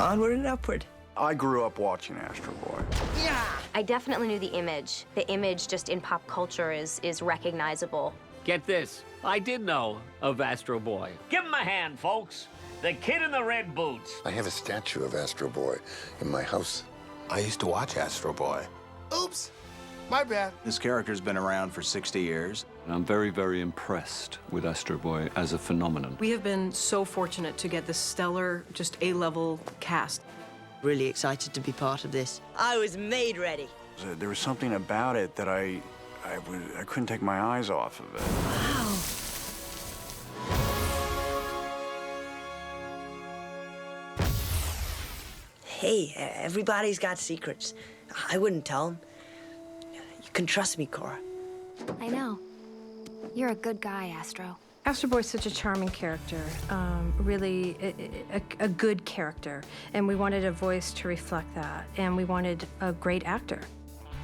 Onward and upward. I grew up watching Astro Boy. Yeah! I definitely knew the image. The image just in pop culture is recognizable. Get this, I did know of Astro Boy. Give him a hand, folks. The kid in the red boots. I have a statue of Astro Boy in my house. I used to watch Astro Boy. Oops, my bad. This character's been around for 60 years. I'm very, very impressed with Astro Boy as a phenomenon. We have been so fortunate to get this stellar, just A-level cast. Really excited to be part of this. I was made ready. There was something about it that I couldn't take my eyes off of it. Wow. Hey, everybody's got secrets. I wouldn't tell them. You can trust me, Cora. I know. You're a good guy, Astro. Astro Boy's such a charming character, really a good character, and we wanted a voice to reflect that, and we wanted a great actor.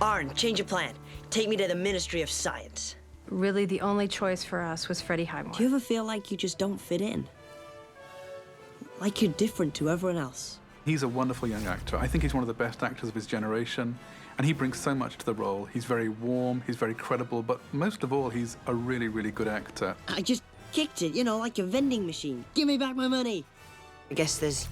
Arn, change of plan. Take me to the Ministry of Science. Really, the only choice for us was Freddie Highmore. Do you ever feel like you just don't fit in? Like you're different to everyone else? He's a wonderful young actor. I think he's one of the best actors of his generation, and he brings so much to the role. He's very warm, he's very credible, but most of all, he's a really, really good actor. I just kicked it, you know, like a vending machine. Give me back my money. I guess there's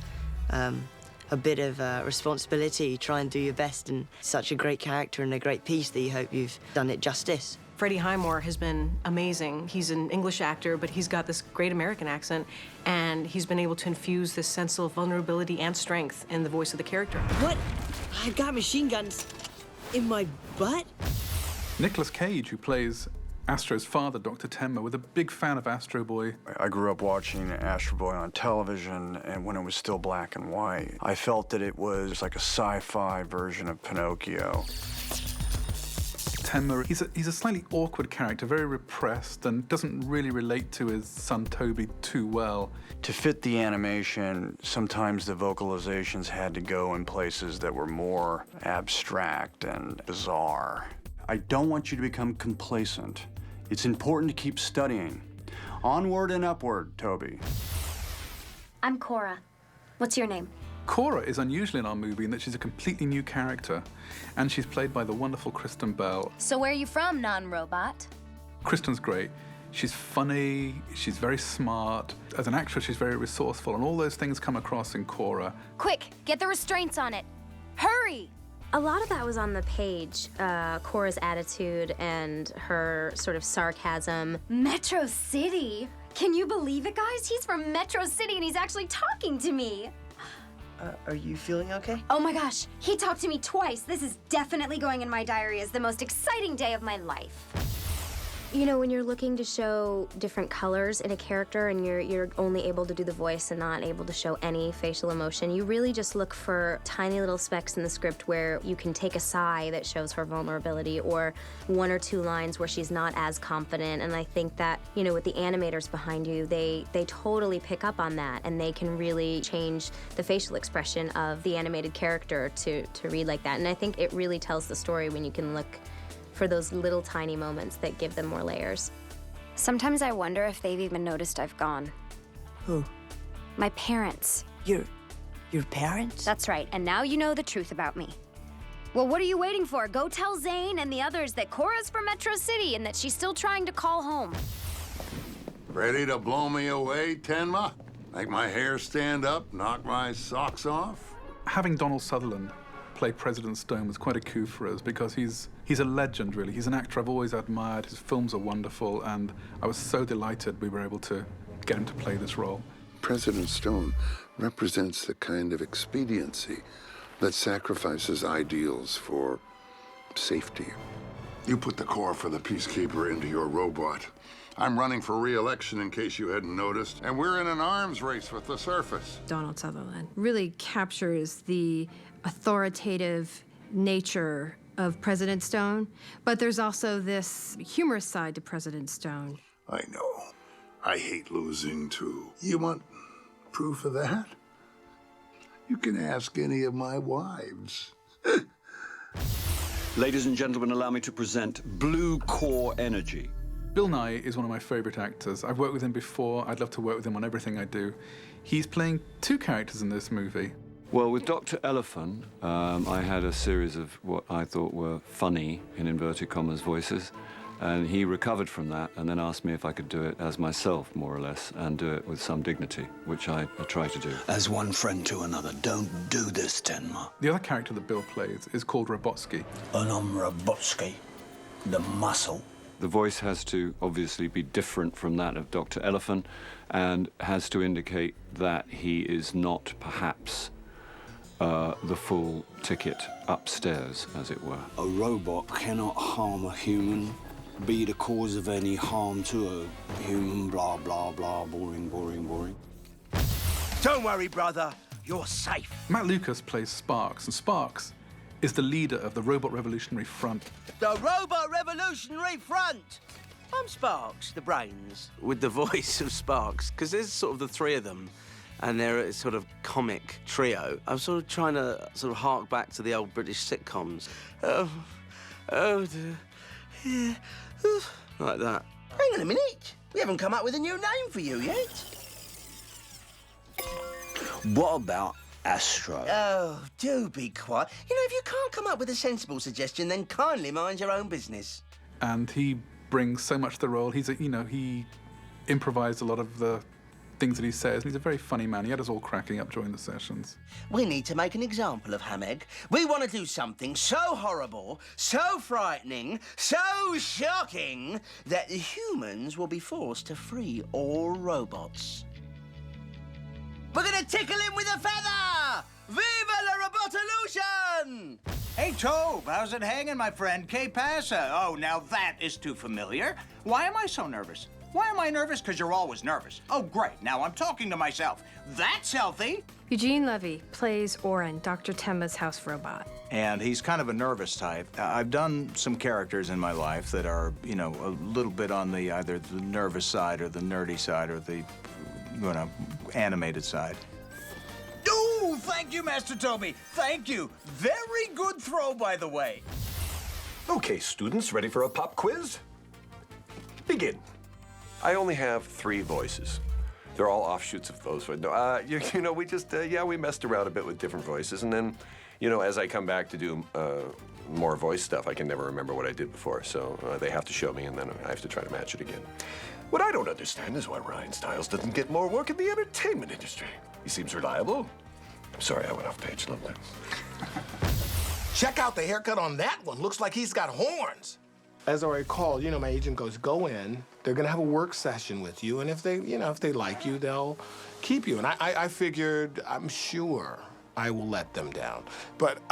a bit of responsibility. Try and do your best, and such a great character and a great piece that you hope you've done it justice. Freddie Highmore has been amazing. He's an English actor, but he's got this great American accent, and he's been able to infuse this sense of vulnerability and strength in the voice of the character. What? I've got machine guns in my butt? Nicolas Cage, who plays Astro's father, Dr. Tenma, was a big fan of Astro Boy. I grew up watching Astro Boy on television, and when it was still black and white, I felt that it was like a sci-fi version of Pinocchio. Tenma, he's a slightly awkward character, very repressed, and doesn't really relate to his son Toby too well. To fit the animation, sometimes the vocalizations had to go in places that were more abstract and bizarre. I don't want you to become complacent. It's important to keep studying. Onward and upward, Toby. I'm Cora. What's your name? Cora is unusual in our movie in that she's a completely new character, and she's played by the wonderful Kristen Bell. So where are you from, non-robot? Kristen's great. She's funny, she's very smart. As an actress, she's very resourceful, and all those things come across in Cora. Quick, get the restraints on it. Hurry! A lot of that was on the page, Cora's attitude and her sort of sarcasm. Metro City? Can you believe it, guys? He's from Metro City and he's actually talking to me. Are you feeling okay? Oh my gosh, he talked to me twice. This is definitely going in my diary as the most exciting day of my life. You know, when you're looking to show different colors in a character and you're only able to do the voice and not able to show any facial emotion, you really just look for tiny little specks in the script where you can take a sigh that shows her vulnerability or one or two lines where she's not as confident. And I think that, you know, with the animators behind you, they totally pick up on that, and they can really change the facial expression of the animated character to read like that. And I think it really tells the story when you can look for those little tiny moments that give them more layers. Sometimes I wonder if they've even noticed I've gone. Who? My parents. Your parents? That's right, and now you know the truth about me. Well, what are you waiting for? Go tell Zane and the others that Cora's from Metro City and that she's still trying to call home. Ready to blow me away, Tenma? Make my hair stand up, knock my socks off? Having Donald Sutherland play President Stone was quite a coup for us because he's a legend, really. He's an actor I've always admired. His films are wonderful, and I was so delighted we were able to get him to play this role. President Stone represents the kind of expediency that sacrifices ideals for safety. You put the core for the Peacekeeper into your robot. I'm running for re-election in case you hadn't noticed, and we're in an arms race with the surface. Donald Sutherland really captures the authoritative nature of President Stone, but there's also this humorous side to President Stone. I know. I hate losing, too. You want proof of that? You can ask any of my wives. Ladies and gentlemen, allow me to present Blue Core Energy. Bill Nye is one of my favorite actors. I've worked with him before. I'd love to work with him on everything I do. He's playing two characters in this movie. Well, with Dr. Elephant, I had a series of what I thought were funny, in inverted commas, voices. And he recovered from that and then asked me if I could do it as myself, more or less, and do it with some dignity, which I try to do. As one friend to another, don't do this, Tenma. The other character that Bill plays is called Robotsky. And I'm Robotsky, the muscle. The voice has to obviously be different from that of Dr. Elephant and has to indicate that he is not perhaps the full ticket upstairs, as it were. A robot cannot harm a human, be the cause of any harm to a human, blah, blah, blah, boring, boring, boring. Don't worry, brother. You're safe. Matt Lucas plays Sparks, and Sparks is the leader of the Robot Revolutionary Front. The Robot Revolutionary Front! I'm Sparks, the brains. With the voice of Sparks, because there's sort of the three of them, and they're a sort of comic trio. I'm sort of trying to sort of hark back to the old British sitcoms. Oh, dear. Yeah. Like that. Hang on a minute. We haven't come up with a new name for you yet. What about Astro? Oh, do be quiet. You know, if you can't come up with a sensible suggestion, then kindly mind your own business. And he brings so much to the role. He improvised a lot of the things that he says, and he's a very funny man. He had us all cracking up during the sessions. We need to make an example of Hameg. We want to do something so horrible, so frightening, so shocking, that the humans will be forced to free all robots. We're gonna tickle him with a feather! Viva la Robotolution! Hey, Tobe, how's it hanging, my friend? Que pasa? Oh, now that is too familiar. Why am I so nervous? Why am I nervous? Because you're always nervous. Oh, great. Now I'm talking to myself. That's healthy. Eugene Levy plays Oren, Dr. Tenma's house robot. And he's kind of a nervous type. I've done some characters in my life that are, you know, a little bit on the either the nervous side or the nerdy side or the, you know, animated side. Oh, thank you, Master Toby. Thank you. Very good throw, by the way. Okay, students, ready for a pop quiz? Begin. I only have 3 voices. They're all offshoots of those. You know, we just, we messed around a bit with different voices. And then, you know, as I come back to do more voice stuff, I can never remember what I did before. So they have to show me, and then I have to try to match it again. What I don't understand is why Ryan Stiles doesn't get more work in the entertainment industry. He seems reliable. I'm sorry I went off page a little bit. Check out the haircut on that one. Looks like he's got horns. As I recall, you know, my agent goes, go in, they're gonna have a work session with you, and if they, you know, if they like you, they'll keep you. And I figured, I'm sure I will let them down. But,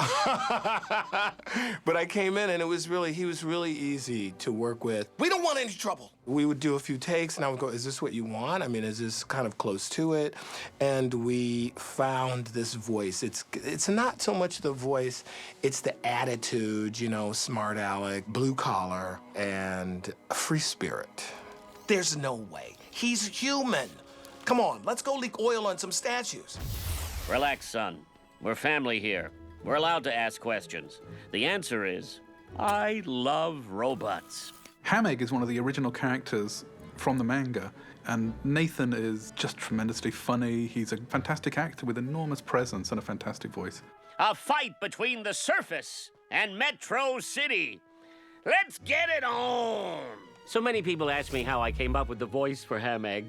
but I came in and he was really easy to work with. We don't want any trouble. We would do a few takes and I would go, is this what you want? I mean, is this kind of close to it? And we found this voice. It's not so much the voice, it's the attitude, you know, smart aleck, blue collar, and a free spirit. There's no way. He's human. Come on, let's go leak oil on some statues. Relax, son. We're family here. We're allowed to ask questions. The answer is, I love robots. Hameg is one of the original characters from the manga, and Nathan is just tremendously funny. He's a fantastic actor with enormous presence and a fantastic voice. A fight between the surface and Metro City. Let's get it on! So many people ask me how I came up with the voice for Hameg.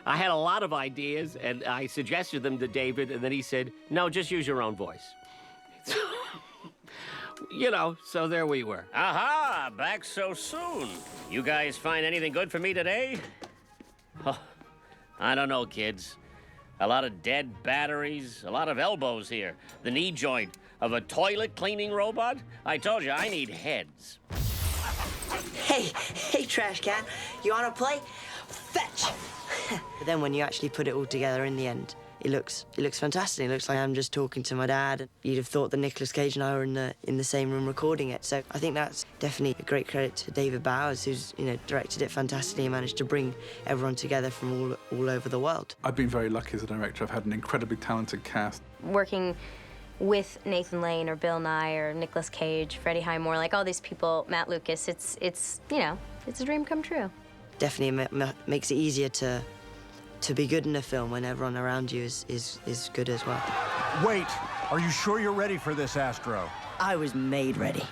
I had a lot of ideas, and I suggested them to David, and then he said, no, just use your own voice. You know, so there we were. Aha, back so soon. You guys find anything good for me today? Oh, I don't know, kids. A lot of dead batteries, a lot of elbows here. The knee joint of a toilet cleaning robot? I told you, I need heads. Hey, trash can, you wanna play? Fetch! But then when you actually put it all together in the end, it looks fantastic. It looks like I'm just talking to my dad. You'd have thought that Nicolas Cage and I were in the same room recording it. So I think that's definitely a great credit to David Bowers, who's, you know, directed it fantastically and managed to bring everyone together from all over the world. I've been very lucky as a director. I've had an incredibly talented cast. Working with Nathan Lane or Bill Nye or Nicolas Cage, Freddie Highmore, like all these people, Matt Lucas, it's you know, it's a dream come true. Definitely makes it easier to be good in a film when everyone around you is good as well. Wait, are you sure you're ready for this, Astro? I was made ready.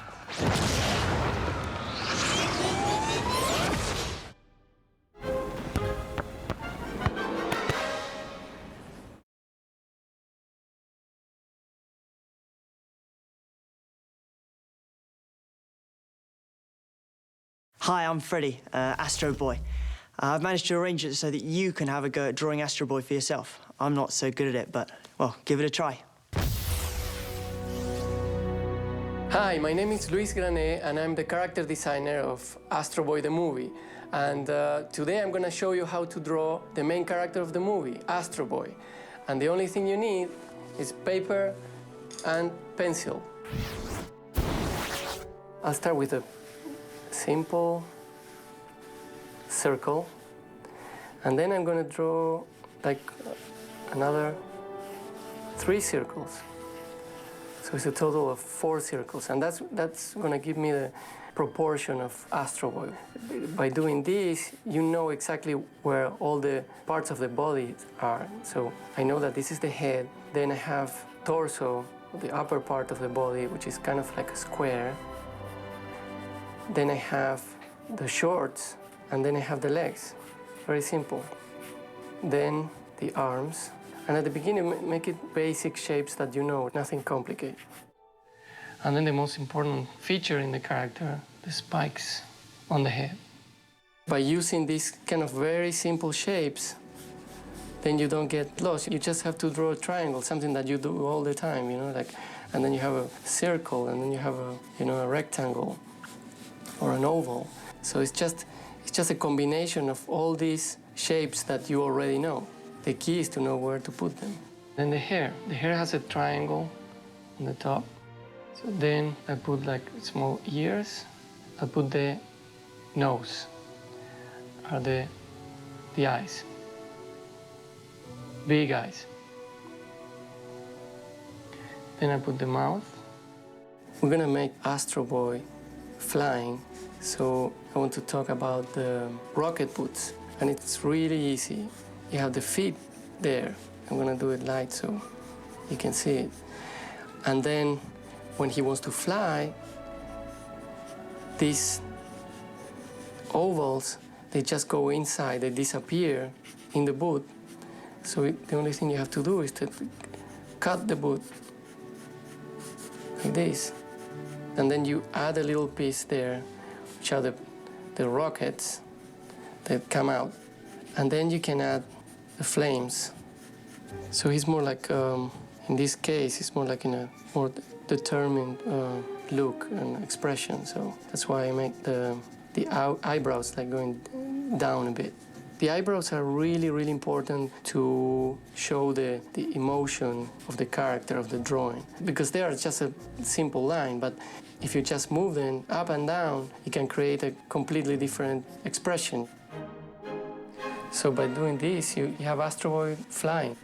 Hi, I'm Freddy, Astro Boy. I've managed to arrange it so that you can have a go at drawing Astro Boy for yourself. I'm not so good at it, but, well, give it a try. Hi, my name is Luis Grané, and I'm the character designer of Astro Boy the movie. And today I'm going to show you how to draw the main character of the movie, Astro Boy. And the only thing you need is paper and pencil. I'll start with a simple circle, and then I'm going to draw like another 3 circles. So it's a total of 4 circles, and that's going to give me the proportion of Astro Boy. By doing this, you know exactly where all the parts of the body are. So I know that this is the head, then I have torso, the upper part of the body, which is kind of like a square. Then I have the shorts, and then I have the legs. Very simple. Then the arms. And at the beginning, make it basic shapes that you know, nothing complicated. And then the most important feature in the character, the spikes on the head. By using these kind of very simple shapes, then you don't get lost. You just have to draw a triangle, something that you do all the time, you know, like, and then you have a circle, and then you have a, you know, a rectangle or an oval. So it's just a combination of all these shapes that you already know. The key is to know where to put them. Then the hair. The hair has a triangle on the top. So then I put like small ears. I put the nose, or the eyes. Big eyes. Then I put the mouth. We're gonna make Astro Boy flying, so I want to talk about the rocket boots, and it's really easy. You have the feet there. I'm gonna do it light so you can see it. And then when he wants to fly, these ovals, they just go inside, they disappear in the boot. So the only thing you have to do is to cut the boot like this. And then you add a little piece there, which are the rockets that come out. And then you can add the flames. So he's more like, in this case, he's more like in a more determined look and expression. So that's why I make the eyebrows like going down a bit. The eyebrows are really, really important to show the emotion of the character of the drawing, because they are just a simple line, but if you just move them up and down, you can create a completely different expression. So by doing this, you have Astro Boy flying.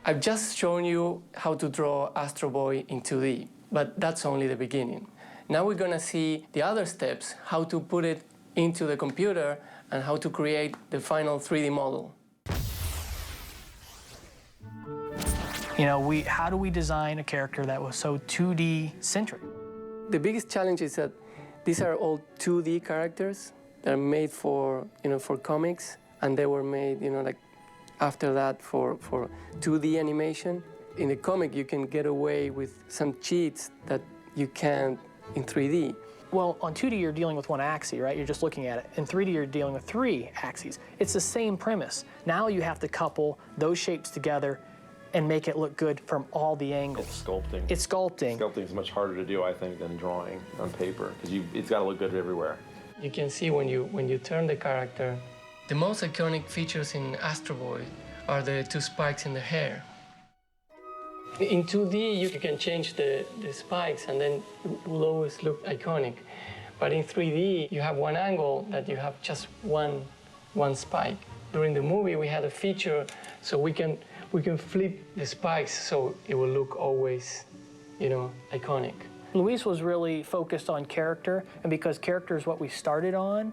I've just shown you how to draw Astro Boy in 2D, but that's only the beginning. Now we're gonna see the other steps, how to put it into the computer and how to create the final 3D model. You know, how do we design a character that was so 2D centric? The biggest challenge is that these are all 2D characters. They're made for, you know, for comics, and they were made, you know, like after that for 2D animation. In the comic, you can get away with some cheats that you can't in 3D. Well, on 2D, you're dealing with one axis, right? You're just looking at it. In 3D, you're dealing with 3 axes. It's the same premise. Now you have to couple those shapes together and make it look good from all the angles. It's sculpting. It's sculpting. Sculpting is much harder to do, I think, than drawing on paper, because it's got to look good everywhere. You can see when you turn the character, the most iconic features in Astro Boy are the 2 spikes in the hair. In 2D, you can change the spikes, and then it will always look iconic. But in 3D, you have one angle that you have just one spike. During the movie, we had a feature so we can flip the spikes so it will look always, you know, iconic. Luis was really focused on character, and because character is what we started on,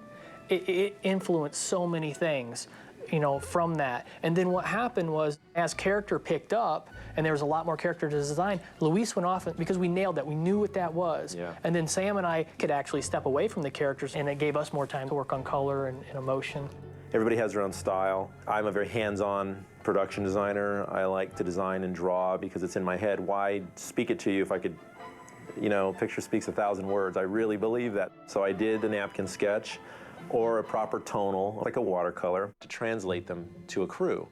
it influenced so many things. you know, from that. And then what happened was, as character picked up, and there was a lot more character to design, Luis went off, because we nailed that. We knew what that was. Yeah. And then Sam and I could actually step away from the characters, and it gave us more time to work on color and emotion. Everybody has their own style. I'm a very hands-on production designer. I like to design and draw because it's in my head. Why speak it to you if I could, you know, picture speaks 1,000 words. I really believe that. So I did a napkin sketch or a proper tonal, like a watercolor, to translate them to a crew.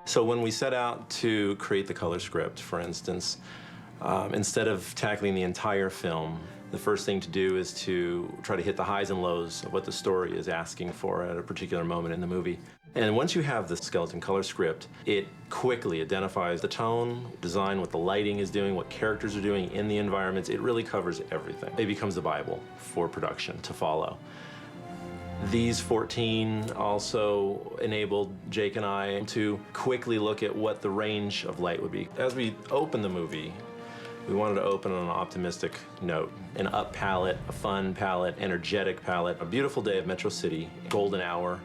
So when we set out to create the color script, for instance, instead of tackling the entire film, the first thing to do is to try to hit the highs and lows of what the story is asking for at a particular moment in the movie. And once you have the skeleton color script, it quickly identifies the tone, design, what the lighting is doing, what characters are doing in the environments. It really covers everything. It becomes the Bible for production to follow. These 14 also enabled Jake and I to quickly look at what the range of light would be. As we opened the movie, we wanted to open on an optimistic note. An up palette, a fun palette, energetic palette, a beautiful day of Metro City, golden hour,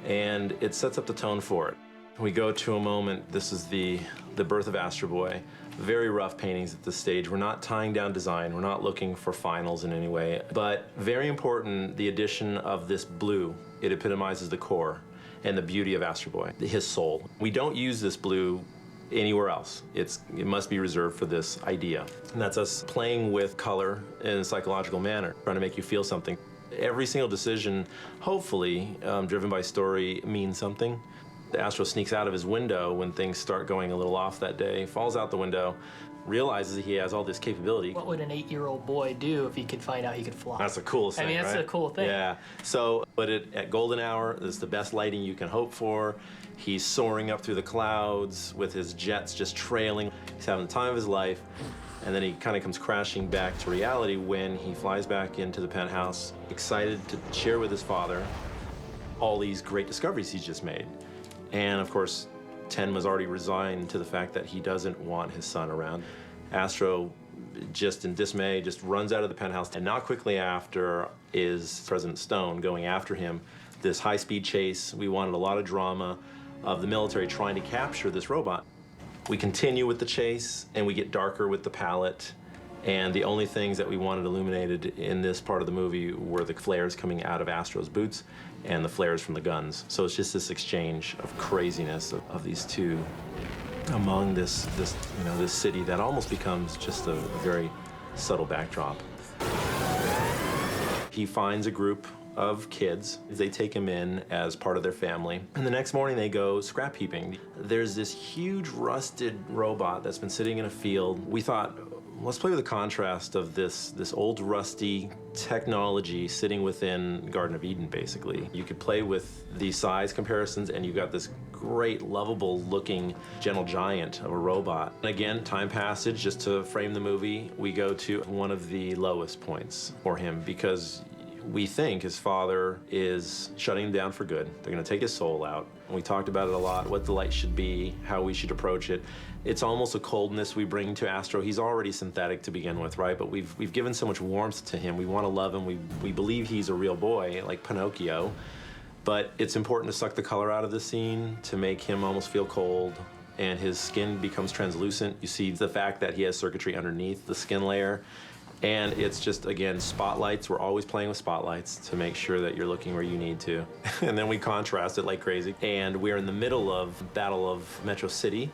and it sets up the tone for it. We go to a moment, this is the birth of Astro Boy. Very rough paintings at this stage. We're not tying down design. We're not looking for finals in any way. But very important, the addition of this blue. It epitomizes the core and the beauty of Astro Boy, his soul. We don't use this blue anywhere else. It must be reserved for this idea. And that's us playing with color in a psychological manner, trying to make you feel something. Every single decision, hopefully, driven by story, means something. Astro sneaks out of his window when things start going a little off that day, falls out the window, realizes he has all this capability. What would an 8-year-old boy do if he could find out he could fly? That's the coolest thing, I mean, that's right? the cool thing. Yeah. So, but at golden hour, this is the best lighting you can hope for. He's soaring up through the clouds with his jets just trailing. He's having the time of his life. And then he kind of comes crashing back to reality when he flies back into the penthouse, excited to share with his father all these great discoveries he's just made. And of course, Tenma's already resigned to the fact that he doesn't want his son around. Astro, just in dismay, just runs out of the penthouse. And not quickly after is President Stone going after him. This high-speed chase. We wanted a lot of drama of the military trying to capture this robot. We continue with the chase, and we get darker with the palette. And the only things that we wanted illuminated in this part of the movie were the flares coming out of Astro's boots and the flares from the guns. So it's just this exchange of craziness of these two among this city that almost becomes just a very subtle backdrop. He finds a group of kids. They take him in as part of their family. And the next morning they go scrap heaping. There's this huge rusted robot that's been sitting in a field. We thought, let's play with the contrast of this old rusty technology sitting within Garden of Eden, basically. You could play with the size comparisons, and you've got this great, lovable looking gentle giant of a robot. And again, time passage, just to frame the movie, we go to one of the lowest points for him because we think his father is shutting him down for good. They're gonna take his soul out. We talked about it a lot, what the light should be, how we should approach it. It's almost a coldness we bring to Astro. He's already synthetic to begin with, right? But we've given so much warmth to him. We wanna love him. We believe he's a real boy, like Pinocchio. But it's important to suck the color out of the scene to make him almost feel cold, and his skin becomes translucent. You see the fact that he has circuitry underneath the skin layer. And it's just, again, spotlights. We're always playing with spotlights to make sure that you're looking where you need to. And then we contrast it like crazy. And we're in the middle of the Battle of Metro City.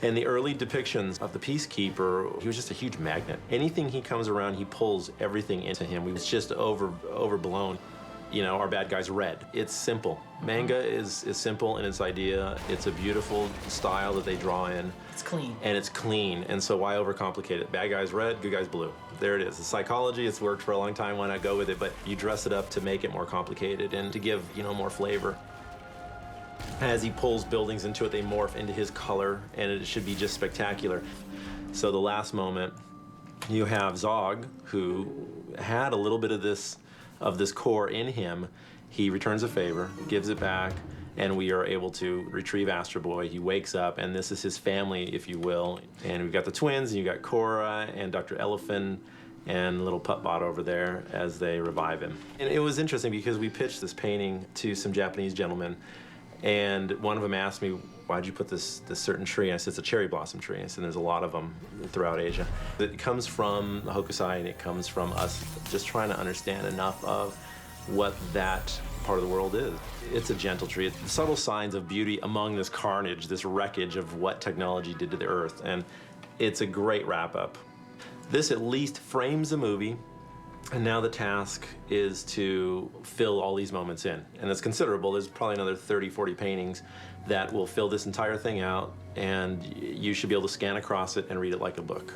And the early depictions of the Peacekeeper, he was just a huge magnet. Anything he comes around, he pulls everything into him. It's just overblown. You know, our bad guy's red. It's simple. Manga is simple in its idea. It's a beautiful style that they draw in. It's clean. And it's clean, and so why overcomplicate it? Bad guy's red, good guy's blue. There it is. The psychology, it's worked for a long time, why not go with it? But you dress it up to make it more complicated and to give, more flavor. As he pulls buildings into it, they morph into his color, and it should be just spectacular. So the last moment, you have Zog, who had a little bit of this core in him. He returns a favor, gives it back, and we are able to retrieve Astro Boy. He wakes up, and this is his family, if you will. And we've got the twins, and you've got Cora and Dr. Elephant and little Puttbot over there as they revive him. And it was interesting because we pitched this painting to some Japanese gentlemen, And one of them asked me, why'd you put this certain tree? And I said, it's a cherry blossom tree. I said, there's a lot of them throughout Asia. It comes from the Hokusai, and it comes from us just trying to understand enough of what that part of the world is. It's a gentle tree. It's subtle signs of beauty among this carnage, this wreckage of what technology did to the earth. And it's a great wrap-up. This at least frames the movie. And now the task is to fill all these moments in. And it's considerable. There's probably another 30, 40 paintings that will fill this entire thing out, and you should be able to scan across it and read it like a book.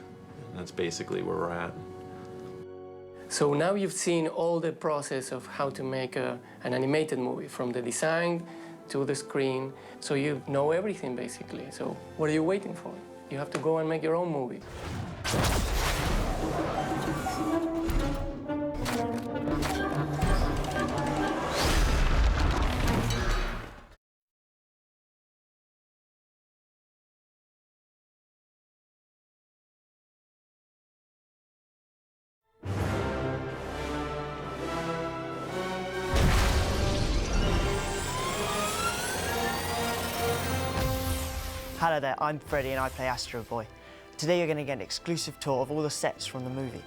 And that's basically where we're at. So now you've seen all the process of how to make an animated movie, from the design to the screen. So you know everything, basically. So what are you waiting for? You have to go and make your own movie. Hello there, I'm Freddie and I play Astro Boy. Today you're going to get an exclusive tour of all the sets from the movie.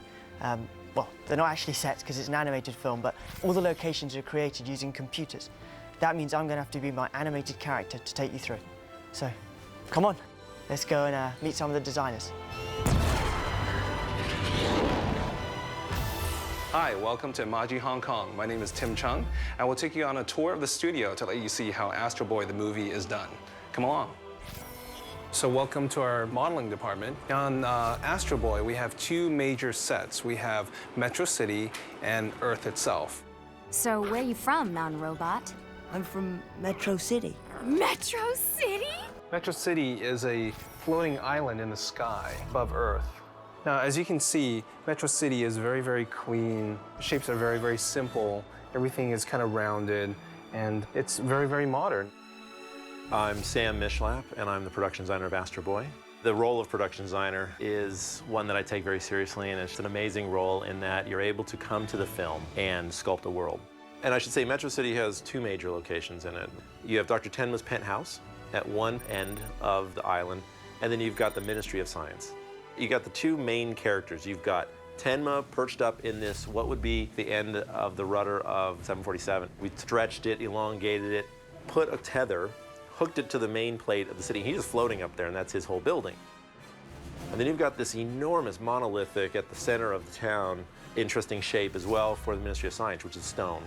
Well, they're not actually sets because it's an animated film, but all the locations are created using computers. That means I'm going to have to be my animated character to take you through. So, come on, let's go and meet some of the designers. Hi, welcome to Maji Hong Kong. My name is Tim Chung. I will take you on a tour of the studio to let you see how Astro Boy the movie is done. Come along. So welcome to our modeling department. On Astro Boy, we have two major sets. We have Metro City and Earth itself. So where are you from, non-robot? I'm from Metro City. Metro City? Metro City is a floating island in the sky above Earth. Now, as you can see, Metro City is very, very clean. The shapes are very, very simple. Everything is kind of rounded, and it's very, very modern. I'm Sam Mishlap, and I'm the production designer of Astro Boy. The role of production designer is one that I take very seriously, and it's an amazing role in that you're able to come to the film and sculpt a world. And I should say Metro City has two major locations in it. You have Dr. Tenma's penthouse at one end of the island, and then you've got the Ministry of Science. You got the two main characters. You've got Tenma perched up in this, what would be the end of the rudder of 747. We stretched it, elongated it, put a tether, hooked it to the main plate of the city. He's just floating up there, and that's his whole building. And then you've got this enormous monolithic at the center of the town, interesting shape as well for the Ministry of Science, which is stone.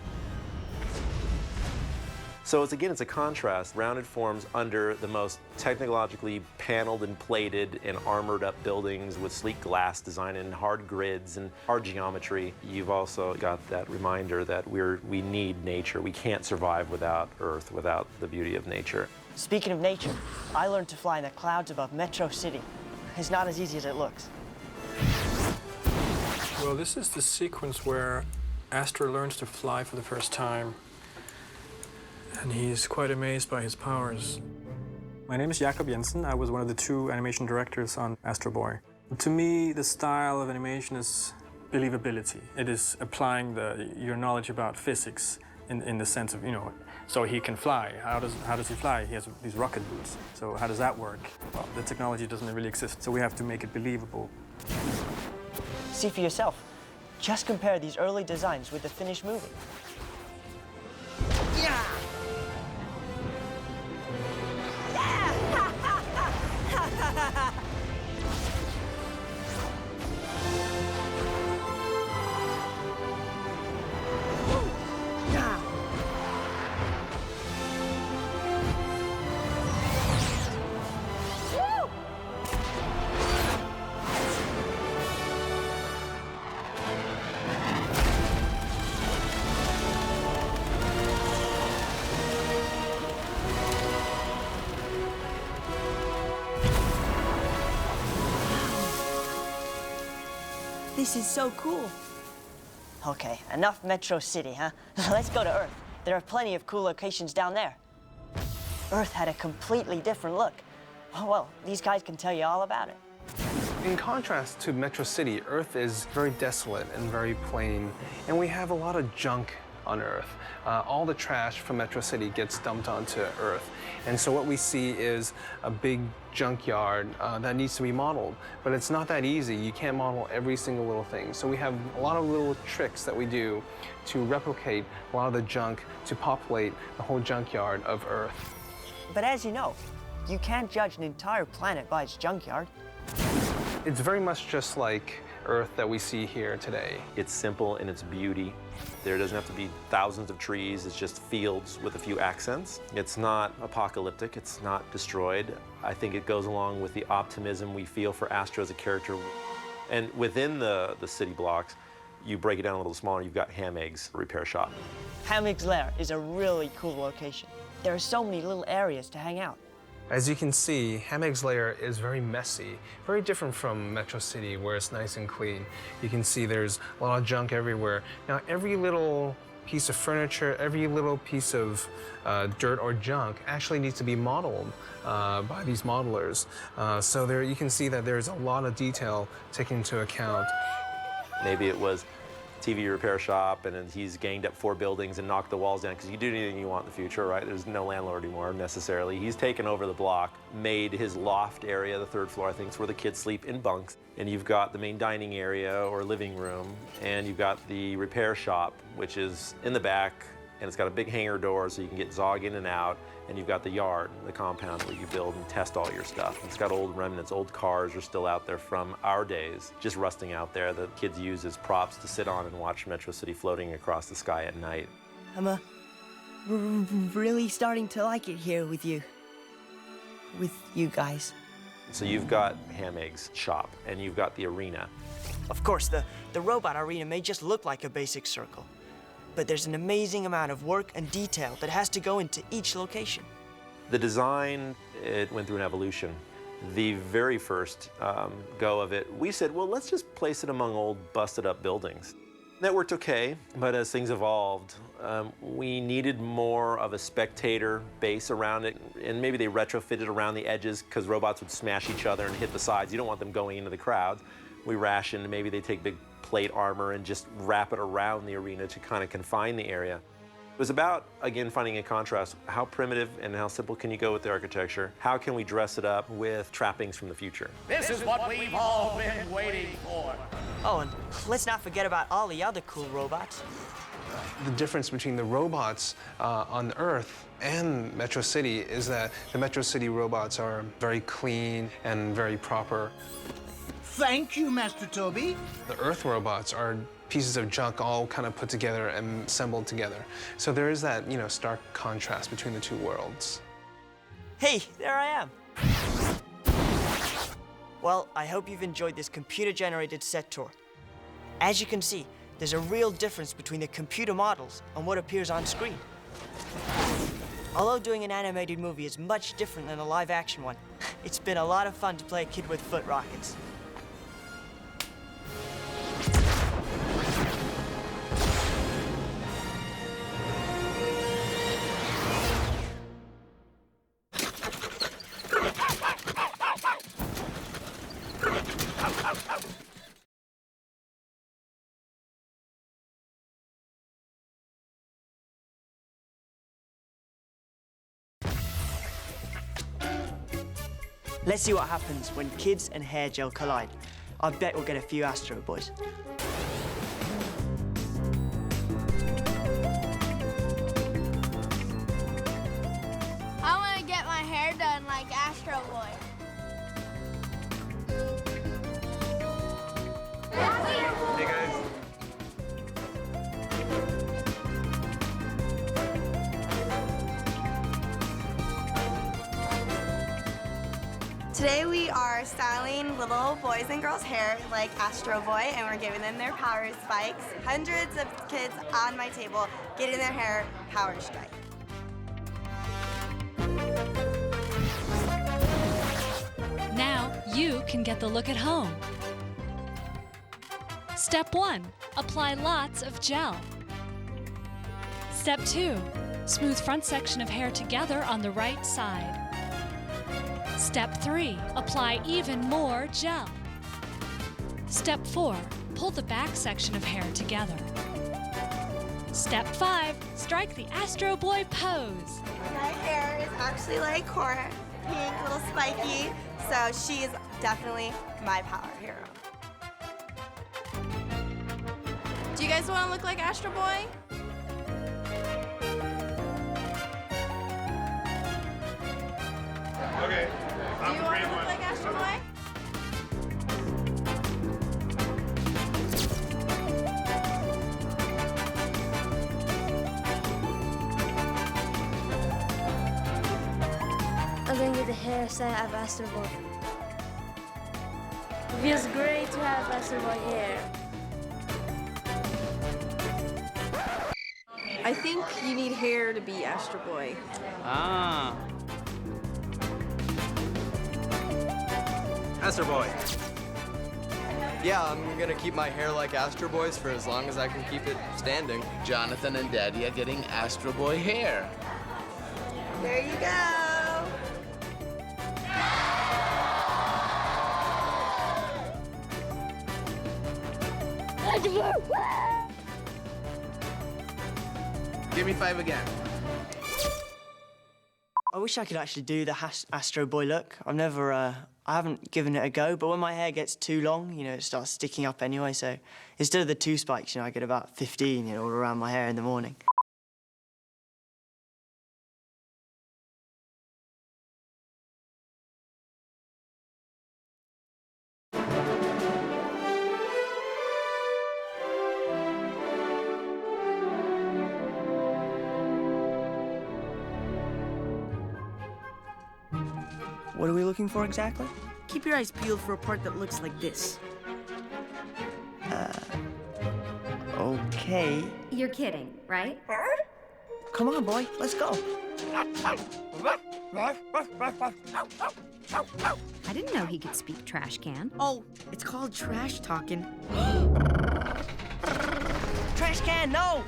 So it's a contrast, rounded forms under the most technologically paneled and plated and armored up buildings with sleek glass design and hard grids and hard geometry. You've also got that reminder that we need nature. We can't survive without Earth, without the beauty of nature. Speaking of nature, I learned to fly in the clouds above Metro City. It's not as easy as it looks. Well, this is the sequence where Astro learns to fly for the first time, and he's quite amazed by his powers. My name is Jakob Jensen. I was one of the two animation directors on Astro Boy. To me, the style of animation is believability. It is applying your knowledge about physics in the sense of, so he can fly. How does he fly? He has these rocket boots. So how does that work? Well, the technology doesn't really exist, so we have to make it believable. See for yourself. Just compare these early designs with the finished movie. Yeah! This is so cool. Okay, enough Metro City, huh? Let's go to Earth. There are plenty of cool locations down there. Earth had a completely different look. Oh, well, these guys can tell you all about it. In contrast to Metro City, Earth is very desolate and very plain, and we have a lot of junk on Earth. All the trash from Metro City gets dumped onto Earth. And so what we see is a big junkyard that needs to be modeled. But it's not that easy. You can't model every single little thing. So we have a lot of little tricks that we do to replicate a lot of the junk to populate the whole junkyard of Earth. But as you know, you can't judge an entire planet by its junkyard. It's very much just like Earth that we see here today. It's simple in its beauty. There doesn't have to be thousands of trees. It's just fields with a few accents. It's not apocalyptic. It's not destroyed. I think it goes along with the optimism we feel for Astro as a character. And within the city blocks, you break it down a little smaller, you've got Ham Egg's repair shop. Ham Egg's lair is a really cool location. There are so many little areas to hang out. As you can see, Ham Egg's lair is very messy, very different from Metro City, where it's nice and clean. You can see there's a lot of junk everywhere. Now, every little piece of furniture, every little piece of dirt or junk actually needs to be modeled by these modelers. So there you can see that there's a lot of detail taken into account. Maybe it was TV repair shop, and then he's ganged up 4 buildings and knocked the walls down, because you do anything you want in the future, right? There's no landlord anymore, necessarily. He's taken over the block, made his loft area, the 3rd floor, I think, it's where the kids sleep in bunks. And you've got the main dining area or living room, and you've got the repair shop, which is in the back, and it's got a big hangar door so you can get Zog in and out. And you've got the yard, the compound where you build and test all your stuff. It's got old remnants, old cars are still out there from our days, just rusting out there that kids use as props to sit on and watch Metro City floating across the sky at night. I'm really starting to like it here with you guys. So you've got Ham Egg's shop, and you've got the arena. Of course, the robot arena may just look like a basic circle, but there's an amazing amount of work and detail that has to go into each location. The design, it went through an evolution. The very first go of it, we said, well, let's just place it among old busted up buildings. That worked okay, but as things evolved, we needed more of a spectator base around it, and maybe they retrofitted around the edges because robots would smash each other and hit the sides. You don't want them going into the crowd. We rationed, maybe they take big plate armor and just wrap it around the arena to kind of confine the area. It was about, again, finding a contrast. How primitive and how simple can you go with the architecture? How can we dress it up with trappings from the future? This is what we've all been waiting for. Oh, and let's not forget about all the other cool robots. The difference between the robots on Earth and Metro City is that the Metro City robots are very clean and very proper. Thank you, Master Toby. The Earth robots are pieces of junk all kind of put together and assembled together. So there is that, stark contrast between the two worlds. Hey, there I am. Well, I hope you've enjoyed this computer-generated set tour. As you can see, there's a real difference between the computer models and what appears on screen. Although doing an animated movie is much different than a live-action one, it's been a lot of fun to play a kid with foot rockets. Let's see what happens when kids and hair gel collide. I bet we'll get a few Astro Boys. I want to get my hair done like Astro Boy. Hey, guys. Today we are styling little boys and girls' hair like Astro Boy, and we're giving them their power spikes. Hundreds of kids on my table getting their hair power strike. Now you can get the look at home. Step 1, apply lots of gel. Step 2, smooth front section of hair together on the right side. Step 3, apply even more gel. Step 4, pull the back section of hair together. Step 5, strike the Astro Boy pose. My hair is actually like Cora, pink, a little spiky, so she's definitely my power hero. Do you guys want to look like Astro Boy? Okay. Do you want to look like Astro Boy? I'm gonna get the hairstyle of Astro Boy. It feels great to have Astro Boy hair. I think you need hair to be Astro Boy. Ah. Astro Boy. Yeah, I'm gonna keep my hair like Astro Boy's for as long as I can keep it standing. Jonathan and Daddy are getting Astro Boy hair. There you go. Give me 5 again. I wish I could actually do the Astro Boy look. I haven't given it a go, but when my hair gets too long, you know, it starts sticking up anyway, so instead of the 2 spikes, you know, I get about 15, you know, all around my hair in the morning. What are we looking for exactly? Keep your eyes peeled for a part that looks like this. Okay. You're kidding, right? Come on, boy, let's go. I didn't know he could speak trash can. Oh, it's called trash talking. Trash can, no!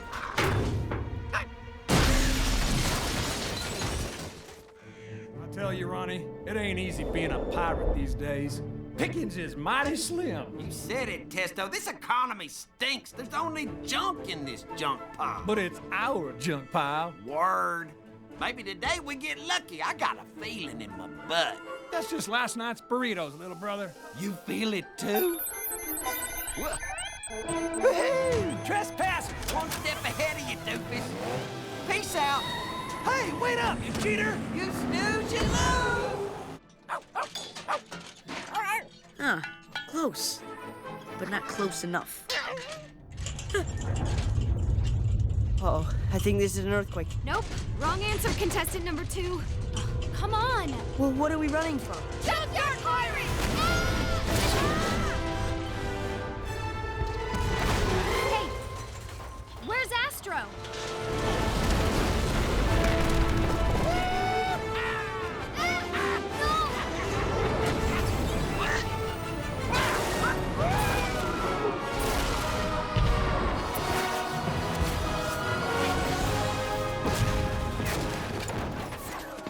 I tell you, Ronnie, it ain't easy being a pirate these days. Pickings is mighty slim. You said it, Testo. This economy stinks. There's only junk in this junk pile. But it's our junk pile. Word. Maybe today we get lucky. I got a feeling in my butt. That's just last night's burritos, little brother. You feel it too? Woohoo! Trespass! One step ahead of you, doofus. Peace out. Hey, wait up, you cheater! You snooze, you lose. Huh, close, but not close enough. Uh-oh, I think this is an earthquake. Nope. Wrong answer, contestant number 2. Come on. Well, what are we running from? Junkyard pirates! Hey, where's Astro?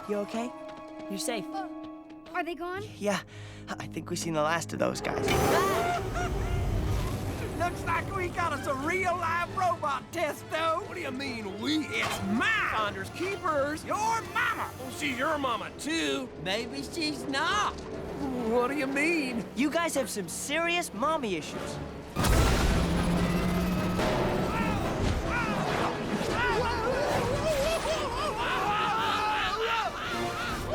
You okay? You're safe. Are they gone? Yeah, I think we've seen the last of those guys. Looks like we got us a real live robot, Testo. What do you mean, we? It's my Finders keepers. Your mama. Well, she's your mama, too. Maybe she's not. What do you mean? You guys have some serious mommy issues.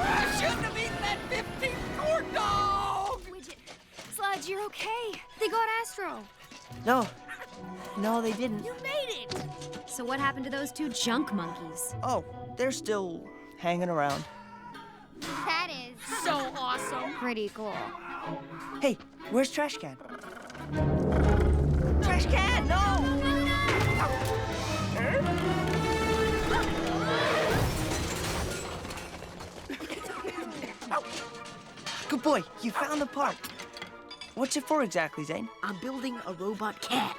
I shouldn't have eaten that 15 corn dog. Widget, Sludge, you're okay. They got Astro. No, they didn't. You made it. So what happened to those 2 junk monkeys? Oh, they're still hanging around. That is so awesome. Pretty cool. Hey, where's Trash Can? Trash Can, no! Good boy, you found the part. What's it for exactly, Zane? I'm building a robot cat.